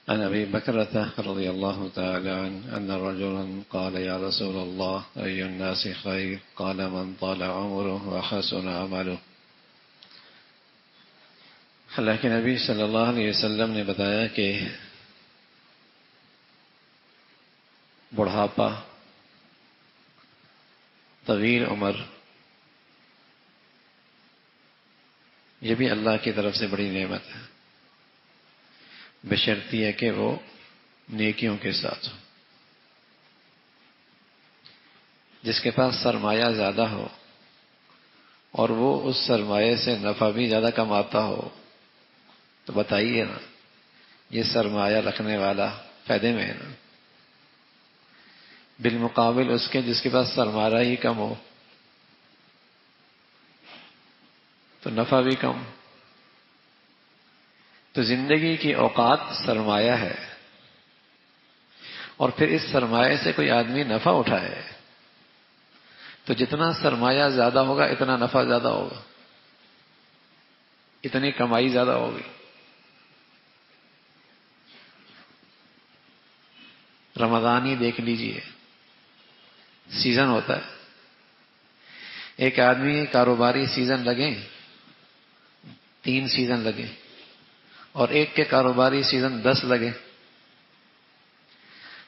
عن أبي بكرة رضي الله تعالى عنه أن رجلا قال يا رسول الله أي الناس خير؟ قال من طال عمره وحسن عمله. اللہ کے نبی صلی اللہ علیہ وسلم نے بتایا کہ بڑھاپا، طویل عمر، یہ بھی اللہ کی طرف سے بڑی نعمت ہے، بشرطی ہے کہ وہ نیکیوں کے ساتھ ہو۔ جس کے پاس سرمایہ زیادہ ہو اور وہ اس سرمایہ سے نفع بھی زیادہ کماتا ہو تو بتائیے نا، یہ سرمایہ رکھنے والا فائدے میں ہے نا، بالمقابل اس کے جس کے پاس سرمایہ ہی کم ہو تو نفع بھی کم۔ تو زندگی کی اوقات سرمایہ ہے، اور پھر اس سرمایہ سے کوئی آدمی نفع اٹھائے تو جتنا سرمایہ زیادہ ہوگا اتنا نفع زیادہ ہوگا، اتنی کمائی زیادہ ہوگی۔ رمضان ہی دیکھ لیجئے، سیزن ہوتا ہے، ایک آدمی کاروباری سیزن لگے، 3 سیزن لگے، اور ایک کے کاروباری سیزن 10 لگے،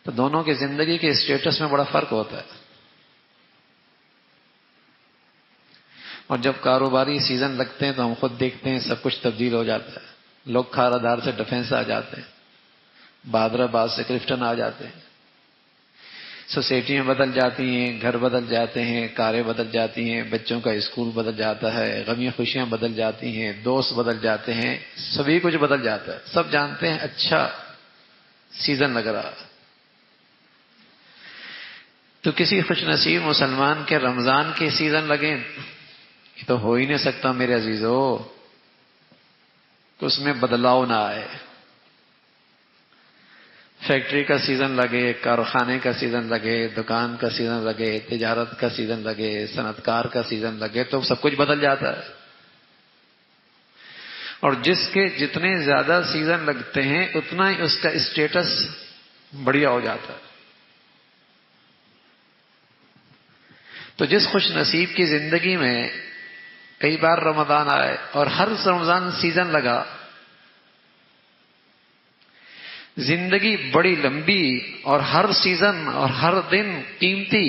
تو دونوں کی زندگی کے اسٹیٹس میں بڑا فرق ہوتا ہے۔ اور جب کاروباری سیزن لگتے ہیں تو ہم خود دیکھتے ہیں سب کچھ تبدیل ہو جاتا ہے، لوگ کھارا دار سے ڈیفینس آ جاتے ہیں، بادر آباد سے کلفٹن آ جاتے ہیں، سوسائٹیاں بدل جاتی ہیں، گھر بدل جاتے ہیں، کاریں بدل جاتی ہیں، بچوں کا اسکول بدل جاتا ہے، غمی خوشیاں بدل جاتی ہیں، دوست بدل جاتے ہیں، سبھی کچھ بدل جاتا ہے۔ سب جانتے ہیں اچھا سیزن لگ رہا ہے۔ تو کسی خوش نصیب مسلمان کے رمضان کے سیزن لگیں، یہ تو ہو ہی نہیں سکتا میرے عزیزو کہ اس میں بدلاؤ نہ آئے۔ فیکٹری کا سیزن لگے، کارخانے کا سیزن لگے، دکان کا سیزن لگے، تجارت کا سیزن لگے، صنعت کار کا سیزن لگے تو سب کچھ بدل جاتا ہے۔ اور جس کے جتنے زیادہ سیزن لگتے ہیں اتنا ہی اس کا اسٹیٹس بڑھیا ہو جاتا ہے۔ تو جس خوش نصیب کی زندگی میں کئی بار رمضان آئے اور ہر رمضان سیزن لگا، زندگی بڑی لمبی اور ہر سیزن اور ہر دن قیمتی،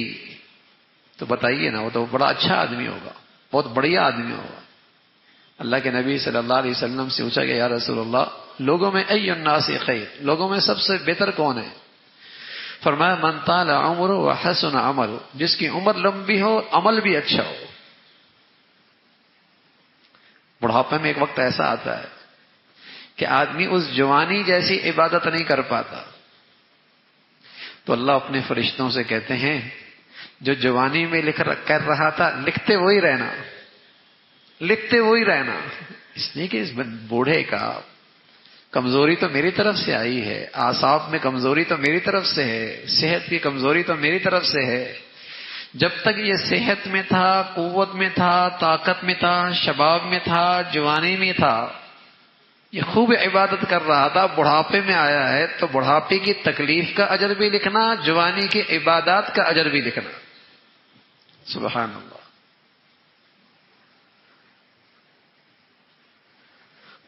تو بتائیے نا وہ تو بڑا اچھا آدمی ہوگا، بہت بڑھیا آدمی ہوگا۔ اللہ کے نبی صلی اللہ علیہ وسلم سے پوچھا کہ یا رسول اللہ لوگوں میں ای الناس خیر، لوگوں میں سب سے بہتر کون ہے؟ فرمایا من طال عمر و حسن عمل، جس کی عمر لمبی ہو عمل بھی اچھا ہو۔ بڑھاپے میں ایک وقت ایسا آتا ہے کہ آدمی اس جوانی جیسی عبادت نہیں کر پاتا، تو اللہ اپنے فرشتوں سے کہتے ہیں جو جوانی میں کر رہا تھا لکھتے وہی رہنا، لکھتے وہی رہنا، اس لیے کہ اس بوڑھے کا کمزوری تو میری طرف سے آئی ہے، اعصاب میں کمزوری تو میری طرف سے ہے، صحت کی کمزوری تو میری طرف سے ہے۔ جب تک یہ صحت میں تھا، قوت میں تھا، طاقت میں تھا، شباب میں تھا، جوانی میں تھا، یہ خوب عبادت کر رہا تھا، بڑھاپے میں آیا ہے تو بڑھاپے کی تکلیف کا اجر بھی لکھنا، جوانی کی عبادات کا اجر بھی لکھنا۔ سبحان اللہ۔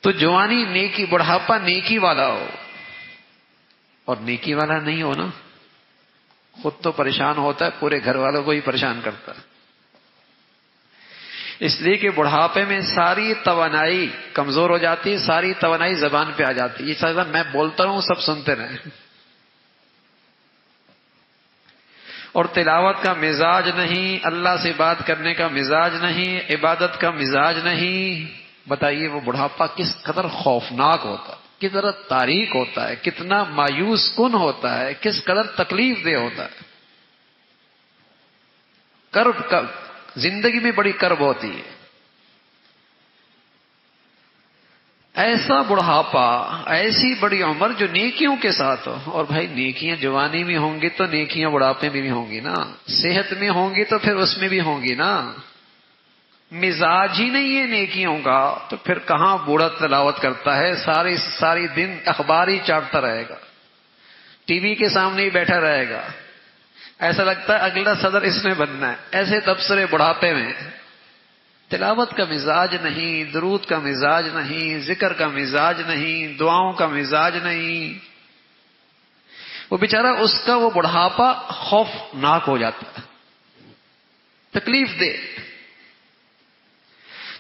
تو جوانی نیکی، بڑھاپا نیکی والا ہو، اور نیکی والا نہیں ہو نا، خود تو پریشان ہوتا ہے، پورے گھر والوں کو ہی پریشان کرتا ہے۔ اس لیے کہ بڑھاپے میں ساری توانائی کمزور ہو جاتی ہے، ساری توانائی زبان پہ آ جاتی ہے، یہ سب میں بولتا ہوں سب سنتے رہیں، اور تلاوت کا مزاج نہیں، اللہ سے بات کرنے کا مزاج نہیں، عبادت کا مزاج نہیں۔ بتائیے وہ بڑھاپا کس قدر خوفناک ہوتا ہے، کس قدر تاریک ہوتا ہے، کتنا مایوس کن ہوتا ہے، کس قدر تکلیف دہ ہوتا ہے۔ کرب زندگی میں بڑی کرب ہوتی ہے۔ ایسا بڑھاپا، ایسی بڑی عمر جو نیکیوں کے ساتھ ہو، اور بھائی نیکیاں جوانی میں ہوں گی تو نیکیاں بڑھاپے میں بھی ہوں گی نا، صحت میں ہوں گی تو پھر اس میں بھی ہوں گی نا۔ مزاج ہی نہیں ہے نیکیوں کا تو پھر کہاں بوڑھا تلاوت کرتا ہے؟ ساری دن اخبار ہی چاٹتا رہے گا، ٹی وی کے سامنے ہی بیٹھا رہے گا، ایسا لگتا ہے اگلا صدر اس نے بننا ہے، ایسے تبصرے بڑھاپے میں۔ تلاوت کا مزاج نہیں، درود کا مزاج نہیں، ذکر کا مزاج نہیں، دعاؤں کا مزاج نہیں، وہ بیچارہ اس کا وہ بڑھاپا خوفناک ہو جاتا ہے، تکلیف دے۔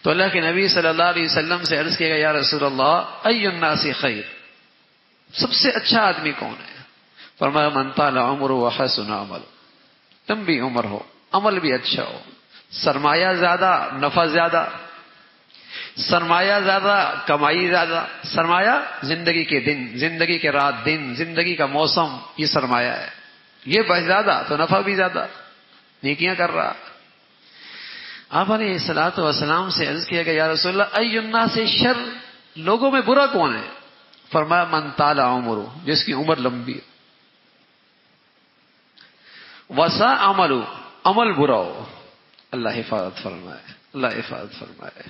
تو اللہ کے نبی صلی اللہ علیہ وسلم سے عرض کیا گیا، یا رسول اللہ ای الناس خیر، سب سے اچھا آدمی کون ہے؟ فرمایا من طال عمرہ وحسن عمل، لمبی عمر ہو، عمل بھی اچھا ہو، سرمایہ زیادہ، نفع زیادہ، سرمایہ زیادہ، کمائی زیادہ۔ سرمایہ زندگی کے دن، زندگی کے رات دن، زندگی کا موسم، یہ سرمایہ ہے، یہ بہت زیادہ تو نفع بھی زیادہ، نیکیاں کر رہا۔ آپ علیہ الصلوۃ والسلام سے عرض کیا کہ یا رسول اللہ ای الناس شر، لوگوں میں برا کون ہے؟ فرمایا من طال عمرہ، جس کی عمر لمبی ہے، وساء عملہ، عمل برا ہو۔ اللہ حفاظت فرمائے، اللہ حفاظت فرمائے۔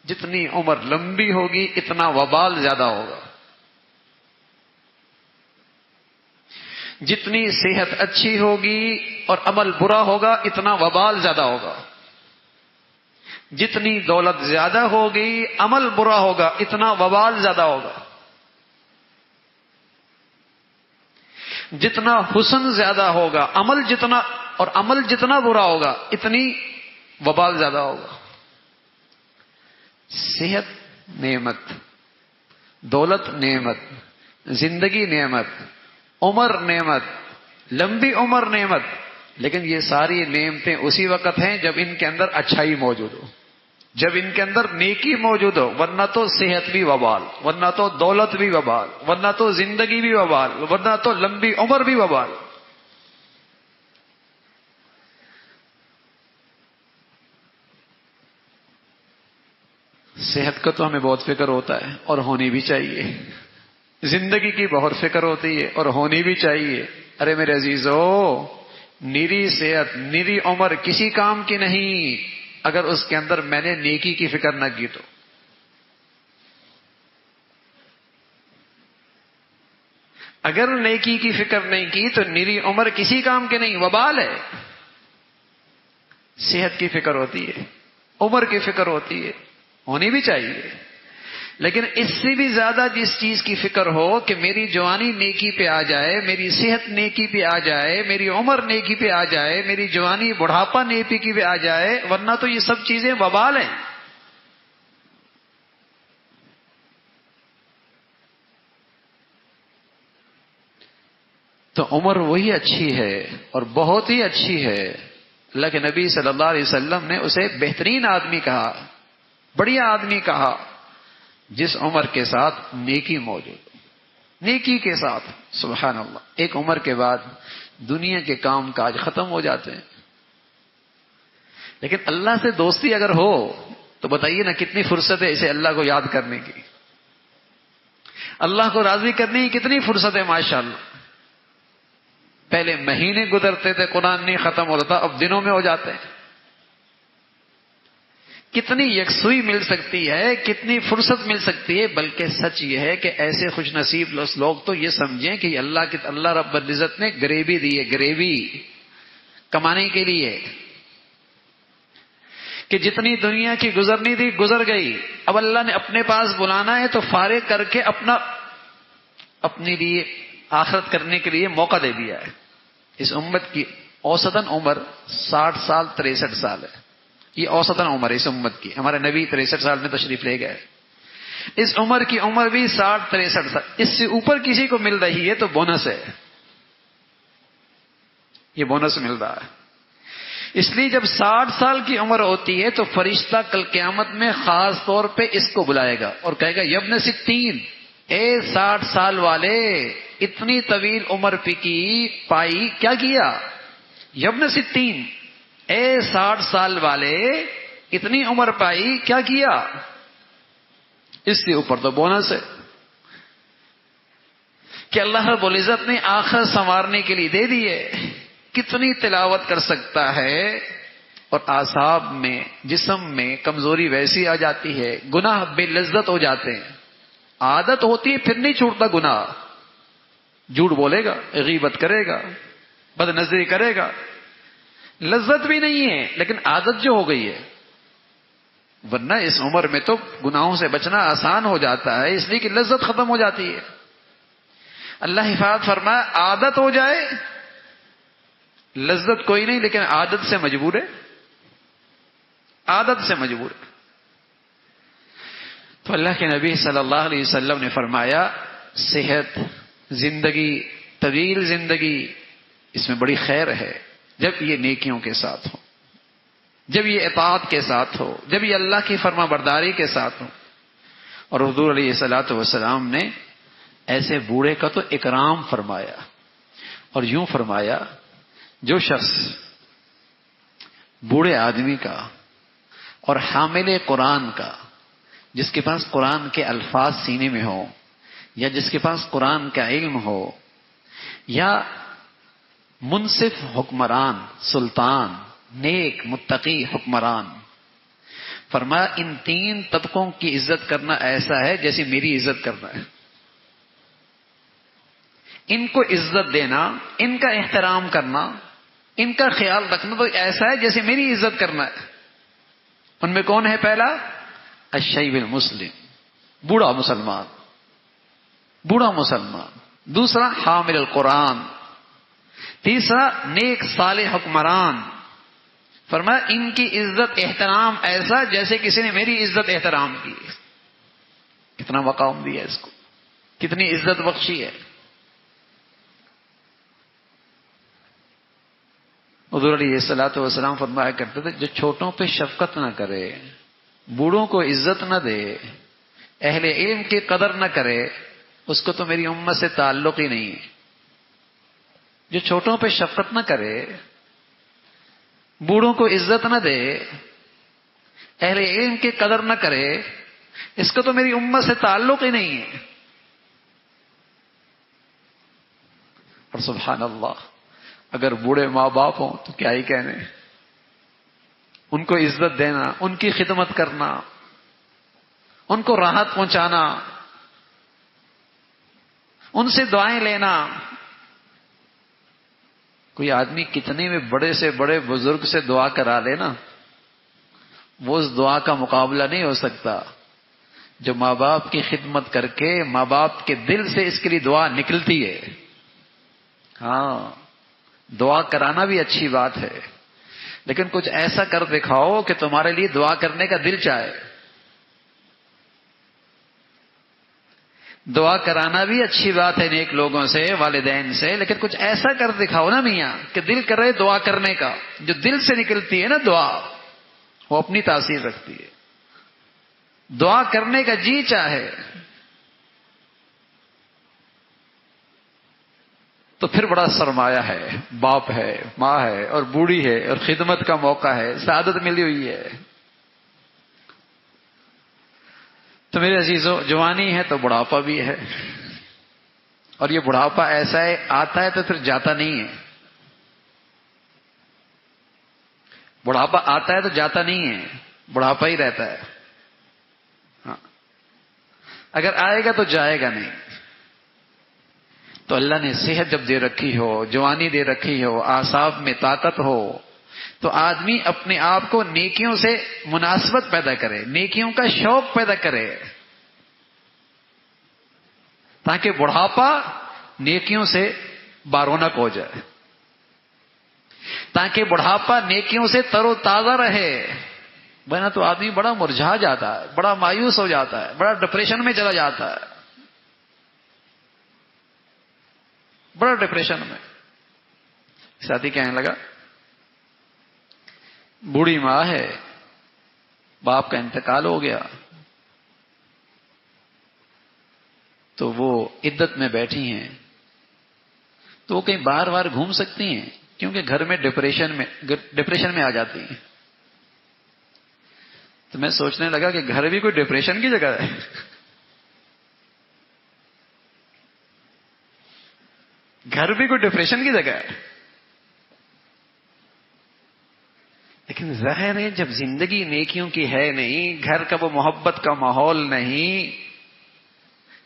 جتنی عمر لمبی ہوگی اتنا وبال زیادہ ہوگا، جتنی صحت اچھی ہوگی اور عمل برا ہوگا اتنا وبال زیادہ ہوگا، جتنی دولت زیادہ ہوگی عمل برا ہوگا اتنا وبال زیادہ ہوگا، جتنا حسن زیادہ ہوگا عمل جتنا برا ہوگا اتنی وبال زیادہ ہوگا۔ صحت نعمت، دولت نعمت، زندگی نعمت، عمر نعمت، لمبی عمر نعمت، لیکن یہ ساری نعمتیں اسی وقت ہیں جب ان کے اندر اچھائی موجود ہو، جب ان کے اندر نیکی موجود ہو، ورنہ تو صحت بھی وبال، ورنہ تو دولت بھی وبال، ورنہ تو زندگی بھی وبال، ورنہ تو لمبی عمر بھی وبال۔ صحت کا تو ہمیں بہت فکر ہوتا ہے اور ہونی بھی چاہیے، زندگی کی بہت فکر ہوتی ہے اور ہونی بھی چاہیے۔ ارے میرے عزیزو، نیری صحت، نیری عمر کسی کام کی نہیں اگر اس کے اندر میں نے نیکی کی فکر نہ کی تو۔ اگر نیکی کی فکر نہیں کی تو نیری عمر کسی کام کے نہیں، وبال ہے۔ صحت کی فکر ہوتی ہے، عمر کی فکر ہوتی ہے، ہونی بھی چاہیے، لیکن اس سے بھی زیادہ جس چیز کی فکر ہو کہ میری جوانی نیکی پہ آ جائے، میری صحت نیکی پہ آ جائے، میری عمر نیکی پہ آ جائے، میری جوانی بڑھاپا نیکی پہ آ جائے، ورنہ تو یہ سب چیزیں وبال ہیں۔ تو عمر وہی اچھی ہے اور بہت ہی اچھی ہے۔ اللہ کے نبی صلی اللہ علیہ وسلم نے اسے بہترین آدمی کہا، بڑھیا آدمی کہا، جس عمر کے ساتھ نیکی موجود ہو، نیکی کے ساتھ۔ سبحان اللہ، ایک عمر کے بعد دنیا کے کام کاج ختم ہو جاتے ہیں، لیکن اللہ سے دوستی اگر ہو تو بتائیے نا کتنی فرصت ہے اسے اللہ کو یاد کرنے کی، اللہ کو راضی کرنے کی کتنی فرصت ہے ماشاءاللہ۔ پہلے مہینے گزرتے تھے قرآن نہیں ختم ہوتا تھا، اب دنوں میں ہو جاتے ہیں۔ کتنی یکسوئی مل سکتی ہے، کتنی فرصت مل سکتی ہے۔ بلکہ سچ یہ ہے کہ ایسے خوش نصیب لوگ تو یہ سمجھیں کہ اللہ رب العزت نے گریوی دی ہے، گریوی کمانے کے لیے، کہ جتنی دنیا کی گزرنی تھی گزر گئی، اب اللہ نے اپنے پاس بلانا ہے تو فارغ کر کے اپنے لیے آخرت کرنے کے لیے موقع دے دیا ہے۔ اس امت کی اوسطاً عمر 60 سال 63 سال ہے، یہ اوسطاً عمر ہے اس امت کی۔ ہمارے نبی 63 سال میں تشریف لے گئے، اس عمر کی عمر بھی 60 63 سال، اس سے اوپر کسی کو مل رہی ہے تو بونس ہے، یہ بونس مل رہا ہے۔ اس لیے جب 60 سال کی عمر ہوتی ہے تو فرشتہ کل قیامت میں خاص طور پہ اس کو بلائے گا اور کہے گا یبن 60، اے 60 سال والے، اتنی طویل عمر پائی کیا کیا؟ یبن 60، اے 60 سال والے، اتنی عمر پائی کیا کیا؟ اس سے اوپر تو بونس ہے کہ اللہ رب العزت نے آخر سنوارنے کے لیے دے دیے۔ کتنی تلاوت کر سکتا ہے، اور اعصاب میں، جسم میں کمزوری ویسی آ جاتی ہے، گناہ بے لذت ہو جاتے ہیں. عادت ہوتی ہے پھر نہیں چھوٹتا گناہ. جھوٹ بولے گا، غیبت کرے گا، بد نظری کرے گا، لذت بھی نہیں ہے لیکن عادت جو ہو گئی ہے. ورنہ اس عمر میں تو گناہوں سے بچنا آسان ہو جاتا ہے، اس لیے کہ لذت ختم ہو جاتی ہے. اللہ حفاظت فرمائے عادت ہو جائے، لذت کوئی نہیں لیکن عادت سے مجبور ہے، عادت سے مجبور ہے. تو اللہ کے نبی صلی اللہ علیہ وسلم نے فرمایا صحت، زندگی، طویل زندگی، اس میں بڑی خیر ہے جب یہ نیکیوں کے ساتھ ہو، جب یہ اطاعت کے ساتھ ہو، جب یہ اللہ کی فرما برداری کے ساتھ ہو. اور حضور علیہ الصلوۃ والسلام نے ایسے بوڑھے کا تو اکرام فرمایا اور یوں فرمایا جو شخص بوڑھے آدمی کا اور حامل قرآن کا، جس کے پاس قرآن کے الفاظ سینے میں ہو، یا جس کے پاس قرآن کا علم ہو، یا منصف حکمران، سلطان، نیک متقی حکمران، فرمایا ان تین طبقوں کی عزت کرنا ایسا ہے جیسے میری عزت کرنا ہے. ان کو عزت دینا، ان کا احترام کرنا، ان کا خیال رکھنا تو ایسا ہے جیسے میری عزت کرنا ہے. ان میں کون ہے؟ پہلا الشیب المسلم، بوڑھا مسلمان، بوڑھا مسلمان. دوسرا حامل القرآن. تیسرا نیک صالح حکمران. فرمایا ان کی عزت احترام ایسا جیسے کسی نے میری عزت احترام کی. کتنا مقام دیا اس کو، کتنی عزت بخشی ہے. حضور علیہ الصلوۃ والسلام فرمایا کرتے تھے جو چھوٹوں پہ شفقت نہ کرے، بوڑھوں کو عزت نہ دے، اہل علم کی قدر نہ کرے، اس کو تو میری امت سے تعلق ہی نہیں ہے. جو چھوٹوں پہ شفقت نہ کرے، بوڑھوں کو عزت نہ دے، اہل علم کی قدر نہ کرے، اس کو تو میری امت سے تعلق ہی نہیں ہے. اور سبحان اللہ، اگر بوڑھے ماں باپ ہوں تو کیا ہی کہنے. ان کو عزت دینا، ان کی خدمت کرنا، ان کو راحت پہنچانا، ان سے دعائیں لینا. کوئی آدمی کتنے میں بڑے سے بڑے بزرگ سے دعا کرا لے نا، وہ اس دعا کا مقابلہ نہیں ہو سکتا جو ماں باپ کی خدمت کر کے ماں باپ کے دل سے اس کے لیے دعا نکلتی ہے. ہاں، دعا کرانا بھی اچھی بات ہے لیکن کچھ ایسا کر دکھاؤ کہ تمہارے لیے دعا کرنے کا دل چاہے. دعا کرانا بھی اچھی بات ہے نیک لوگوں سے، والدین سے، لیکن کچھ ایسا کر دکھاؤ نا میاں کہ دل کرے دعا کرنے کا. جو دل سے نکلتی ہے نا دعا، وہ اپنی تاثیر رکھتی ہے. دعا کرنے کا جی چاہے تو پھر بڑا سرمایہ ہے. باپ ہے، ماں ہے اور بوڑھی ہے اور خدمت کا موقع ہے، سعادت ملی ہوئی ہے. تو میرے عزیزوں، جوانی ہے تو بڑھاپا بھی ہے، اور یہ بڑھاپا ایسا ہے آتا ہے تو پھر جاتا نہیں ہے. بڑھاپا آتا ہے تو جاتا نہیں ہے، بڑھاپا ہی رہتا ہے. ہاں، اگر آئے گا تو جائے گا نہیں. تو اللہ نے صحت جب دے رکھی ہو، جوانی دے رکھی ہو، اعصاب میں طاقت ہو، تو آدمی اپنے آپ کو نیکیوں سے مناسبت پیدا کرے، نیکیوں کا شوق پیدا کرے، تاکہ بڑھاپا نیکیوں سے بارونق ہو جائے، تاکہ بڑھاپا نیکیوں سے تر و تازہ رہے. ورنہ تو آدمی بڑا مرجھا جاتا ہے، بڑا مایوس ہو جاتا ہے، بڑا ڈپریشن میں چلا جاتا ہے، بڑا ڈپریشن میں. ساتھی کہنے لگا بوڑھی ماں ہے، باپ کا انتقال ہو گیا تو وہ عدت میں بیٹھی ہیں، تو وہ کہیں بار بار گھوم سکتی ہیں کیونکہ گھر میں ڈپریشن میں آ جاتی ہیں. تو میں سوچنے لگا کہ گھر بھی کوئی ڈپریشن کی جگہ ہے. گھر بھی کوئی ڈپریشن کی جگہ ہے. لیکن ظاہر ہے جب زندگی نیکیوں کی ہے نہیں، گھر کا وہ محبت کا ماحول نہیں،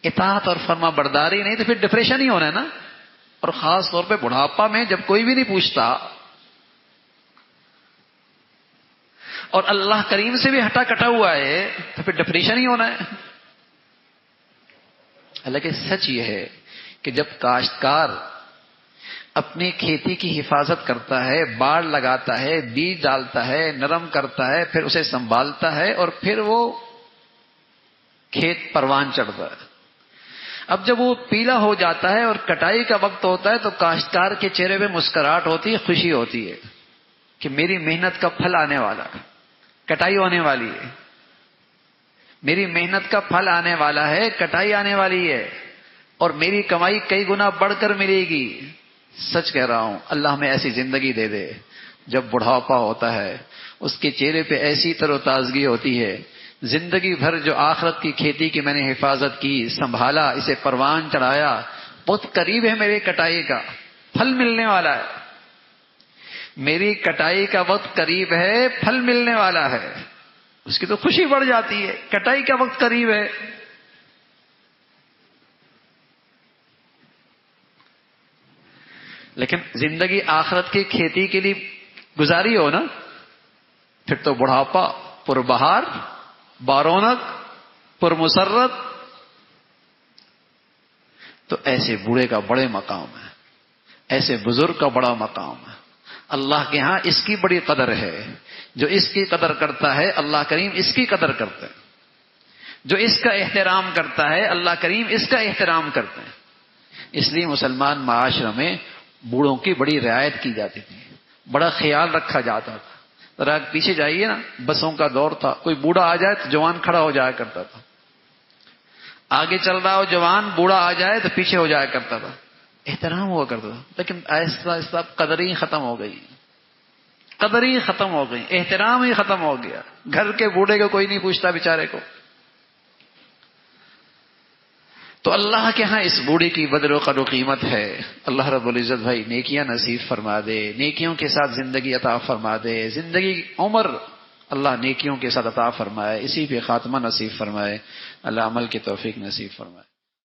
اطاعت اور فرما برداری نہیں، تو پھر ڈپریشن ہی ہونا ہے نا. اور خاص طور پہ بڑھاپا میں جب کوئی بھی نہیں پوچھتا اور اللہ کریم سے بھی ہٹا کٹا ہوا ہے تو پھر ڈپریشن ہی ہونا ہے. حالانکہ سچ یہ ہے کہ جب کاشتکار اپنی کھیتی کی حفاظت کرتا ہے، باڑ لگاتا ہے، بیج ڈالتا ہے، نرم کرتا ہے، پھر اسے سنبھالتا ہے اور پھر وہ کھیت پروان چڑھتا ہے. اب جب وہ پیلا ہو جاتا ہے اور کٹائی کا وقت ہوتا ہے تو کاشتکار کے چہرے پہ مسکراہٹ ہوتی ہے، خوشی ہوتی ہے کہ میری محنت کا پھل آنے والا ہے، کٹائی ہونے والی ہے، میری محنت کا پھل آنے والا ہے، کٹائی آنے والی ہے اور میری کمائی کئی گنا بڑھ کر ملے گی. سچ کہہ رہا ہوں، اللہ ہمیں ایسی زندگی دے دے جب بڑھاپا ہوتا ہے اس کے چہرے پہ ایسی تر و تازگی ہوتی ہے، زندگی بھر جو آخرت کی کھیتی کی میں نے حفاظت کی، سنبھالا، اسے پروان چڑھایا، بہت قریب ہے میرے کٹائی کا، پھل ملنے والا ہے، میری کٹائی کا وقت قریب ہے، پھل ملنے والا ہے، اس کی تو خوشی بڑھ جاتی ہے. کٹائی کا وقت قریب ہے. لیکن زندگی آخرت کی کھیتی کے لیے گزاری ہو نا، پھر تو بڑھاپا پربہار، بارونق، پرمسرت. تو ایسے بوڑھے کا بڑے مقام ہے، ایسے بزرگ کا بڑا مقام ہے. اللہ کے ہاں اس کی بڑی قدر ہے. جو اس کی قدر کرتا ہے اللہ کریم اس کی قدر کرتے ہیں. جو اس کا احترام کرتا ہے اللہ کریم اس کا احترام کرتے ہیں. اس لیے مسلمان معاشرے میں بوڑھوں کی بڑی رعایت کی جاتی تھی، بڑا خیال رکھا جاتا تھا. ذرا پیچھے جائیے نا، بسوں کا دور تھا، کوئی بوڑھا آ جائے تو جوان کھڑا ہو جایا کرتا تھا. آگے چل رہا ہو جوان، بوڑھا آ جائے تو پیچھے ہو جایا کرتا تھا. احترام ہوا کرتا تھا. لیکن آہستہ آہستہ قدر ہی ختم ہو گئی، قدر ہی ختم ہو گئی، احترام ہی ختم ہو گیا. گھر کے بوڑھے کو کوئی نہیں پوچھتا بیچارے کو. تو اللہ کے ہاں اس بوڑھے کی بدر و قدر و قیمت ہے. اللہ رب العزت بھائی نیکیاں نصیب فرما دے، نیکیوں کے ساتھ زندگی عطا فرما دے، زندگی عمر اللہ نیکیوں کے ساتھ عطا فرمائے، اسی پہ خاتمہ نصیب فرمائے. اللہ عمل کی توفیق نصیب فرمائے.